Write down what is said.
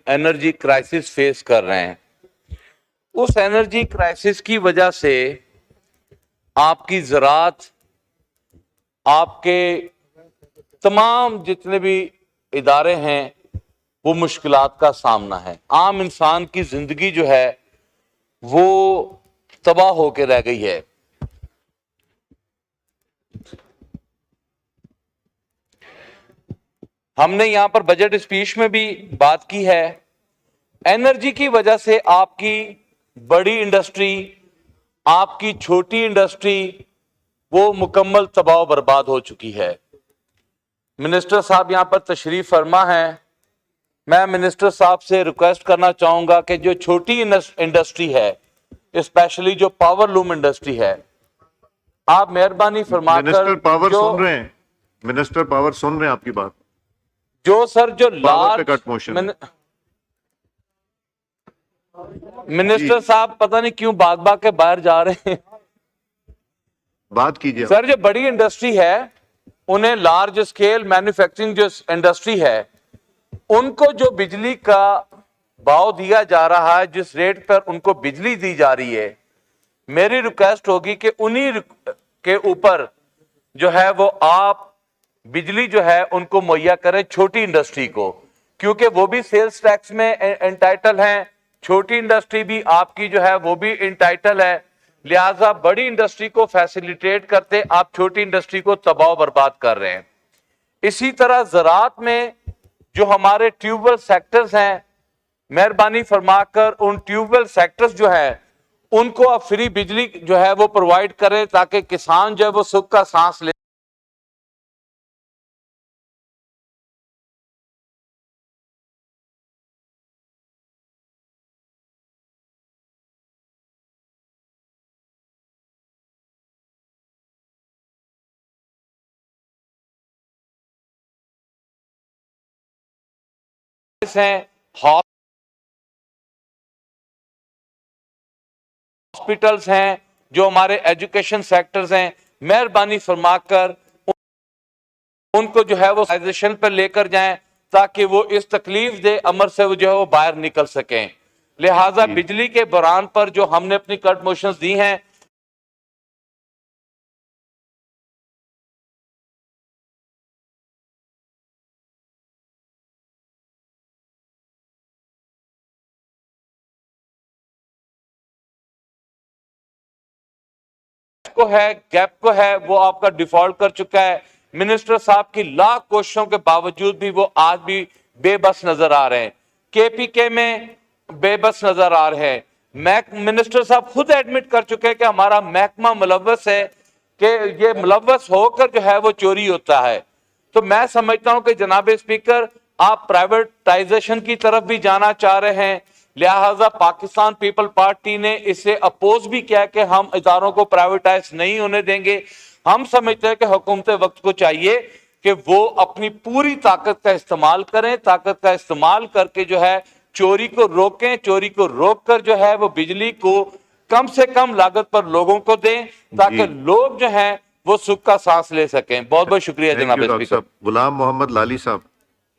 Energy crisis face कर रहे हैं। उस एनर्जी क्राइसिस की वजह से आपकी ज़राअत, आपके तमाम जितने भी इदारे हैं वो मुश्किलात का सामना है। आम इंसान की जिंदगी जो है वो तबाह होकर रह गई है। हमने यहां पर बजट स्पीच में भी बात की है, एनर्जी की वजह से आपकी बड़ी इंडस्ट्री, आपकी छोटी इंडस्ट्री वो मुकम्मल तबाह बर्बाद हो चुकी है। मिनिस्टर साहब यहां पर तशरीफ फरमा है। मैं मिनिस्टर साहब से रिक्वेस्ट करना चाहूंगा कि जो छोटी इंडस्ट्री है, स्पेशली जो पावर लूम इंडस्ट्री है, आप मेहरबानी फरमाकर मिनिस्टर पावर सुन रहे हैं, मिनिस्टर पावर सुन रहे हैं आपकी बात। जो सर जो पावर पे कट मोशन मिनिस्टर साहब पता नहीं क्यों भाग भाग के बाहर जा रहे हैं। बात कीजिए सर जो बड़ी इंडस्ट्री है, उन्हें लार्ज स्केल मैन्युफैक्चरिंग जो इंडस्ट्री है, उनको जो बिजली का भाव दिया जा रहा है, जिस रेट पर उनको बिजली दी जा रही है, मेरी रिक्वेस्ट होगी कि उन्हीं के ऊपर जो है वो आप बिजली जो है उनको मुहैया करें छोटी इंडस्ट्री को, क्योंकि वो भी सेल्स टैक्स में एंटाइटल हैं। छोटी इंडस्ट्री भी आपकी जो है वो भी एंटाइटल है। लिहाजा बड़ी इंडस्ट्री को फैसिलिटेट करते आप छोटी इंडस्ट्री को तबाह बर्बाद कर रहे हैं। इसी तरह ज़राअत में जो हमारे ट्यूबवेल सेक्टर्स हैं, मेहरबानी फरमाकर उन ट्यूबवेल सेक्टर्स जो है उनको आप फ्री बिजली जो है वो प्रोवाइड करें, ताकि किसान जो है वो सुख का सांस ले हैं। हॉस्पिटल्स हैं, जो हमारे एजुकेशन सेक्टर्स हैं, मेहरबानी फरमाकर उनको जो है वो ऑर्गेनाइजेशन पर लेकर जाएं, ताकि वो इस तकलीफ दे अमर से वो जो है वो बाहर निकल सकें। लिहाजा बिजली के बहरान पर जो हमने अपनी कट मोशंस दी हैं, को है गैप को है वो आपका डिफॉल्ट कर चुका है। मिनिस्टर साहब की लाख कोशिशों के बावजूद भी वो आज भी बेबस नजर आ रहे हैं, केपीके में बेबस नजर आ रहे हैं। मिनिस्टर साहब खुद एडमिट कर चुके हैं कि हमारा महकमा मुलव्वस है, कि ये मुलव्वस होकर जो है वो चोरी होता है। तो मैं समझता हूं कि जनाब स्पीकर, आप प्राइवेटाइजेशन की तरफ भी जाना चाह रहे हैं। लिहाजा पाकिस्तान पीपल पार्टी ने इसे अपोज भी किया कि हम इदारों को प्राइवेटाइज नहीं होने देंगे। हम समझते हैं कि हुकूमत वक्त को चाहिए कि वो अपनी पूरी ताकत का इस्तेमाल करें, ताकत का इस्तेमाल करके जो है चोरी को रोकें, चोरी को रोक कर जो है वो बिजली को कम से कम लागत पर लोगों को दें, ताकि लोग जो हैं वो सुख का सांस ले सकें। बहुत बहुत शुक्रिया जनाब स्पीकर। गुलाम मोहम्मद लाली साहब।